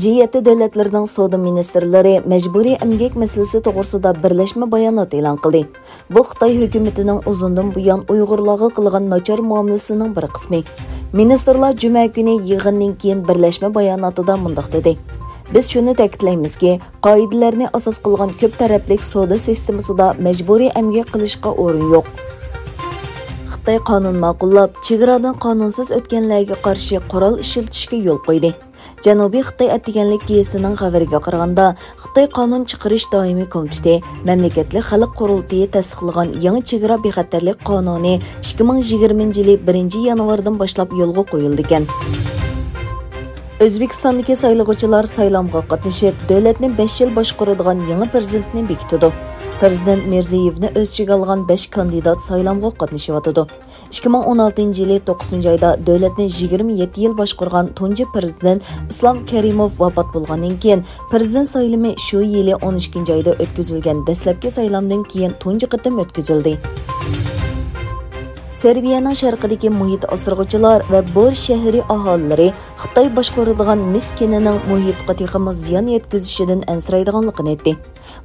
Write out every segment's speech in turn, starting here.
G7 davlatlarning savdo ministrlari majburiy emgak masalasi to'g'risida birlashma bayonot e'lon qildi. Bu Xitoy hukumatining uzundan buyon Uyg'urlarga qilgan nachar muomalasining bir qismi. Ministrlar juma kuni yig'indan keyin birlashma bayonotida mundaq dedi. Biz shuni ta'kidlaymizki, qoidalarni asos qilgan ko'p taraflik savdo sistemasida majburiy emgak qilishga o'rin yo'q. Xitoy qonun ma'qullab, chegaradan qonunsiz o'tganlarga qarshi qurol ishlatishga yo'l qo'ydi. Janubiy Xitoy attiganlik gazetining xabariga qaraganda, Xitoy qonun chiqarish doimiy komiteti mamlakatli xalq qurultiyi tasdiqlagan yangi chegara bexatarlik qonuni 2020 yili 1-yanvardan boshlab yo'lga qo'yildi ekan. O'zbekistondagi saylovchilar saylamga qatnashib, davlatni 5 yil boshqaradigan yangi prezidentni bekitdi. Prezident Mirzayevni o'z ichiga olgan 5 kandidat saylamga qatnashyotdi. 2016 yili 9-oyda davlatni 27 yil boshqargan tunji prezident Islom Karimov vafot bo'lgandan keyin prezident saylami shu yili 12-oyda o'tkazilgan dastlabki saylamdan keyin tunji qatim o'tkazildi. Serbiyaning sharqidagi muhit asrag'uvchilar va Bor shahri aholilari Xitoy boshqaradigan miskinining muhitga texmo ziyon yetkazishidan ansiraydiganligini aytdi.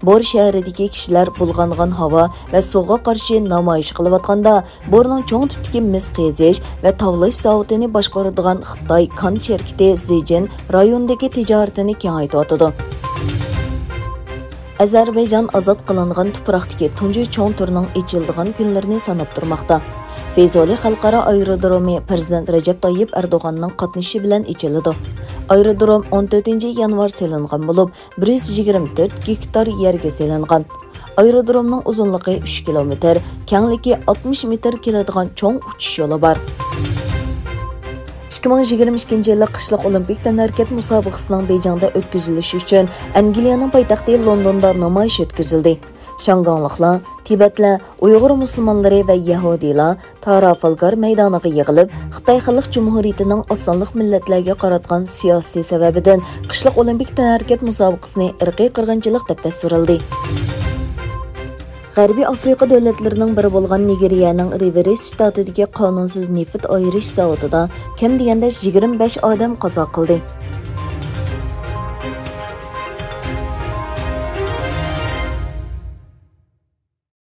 Bor shahridagi kishilar bulg'angan havo va suvga qarshi namoyish qilayotganda Borning cho'ng tipdagi mis qazish va tavlash zavodini boshqaradigan Xitoy kon sherkiti Zijin rayonidagi tijoratini kengaytirdi. Ozarbayjon ozod qilingan tuproqdagi tunji cho'ng turning ochildigan kunlarini sanab turmoqda. Feyzoli xalqaro aerodromi Prezident Recep Tayyip Erdo'g'anning qatnashishi bilan ochildi. Aerodrom 14-yanvar selingan bo'lib, 124 gektar yerga selingan. Aerodromning uzunligi 3 kilometr, kengligi 60 metr keladigan cho'ng uchish yo'li bor. 2022 yilda qishliq olimpik tanharakat musobaqasining Beyjingda o'tkazilishi uchun Angliyaning poytaxti Londonda namoyish o'tkazildi. Shangonliklar, Tibetlar, Uyg'ur musulmonlari va Yahudiylar Trafalgar maydoniga yig'ilib, Xitoy Xalq Jumhuriyatining osonlik millatlarga qaratgan siyosiy sababidan qishliq olimpik tanharakat musobaqasini irqiy qirg'inchilik deb tasvirladi. G'arbiy Afrika davlatlarining biri bo'lgan Nigeriyaning Rivers shtatidagi qonunsiz neft ayirish zavodida kam deganda 25 odam qazo qildi.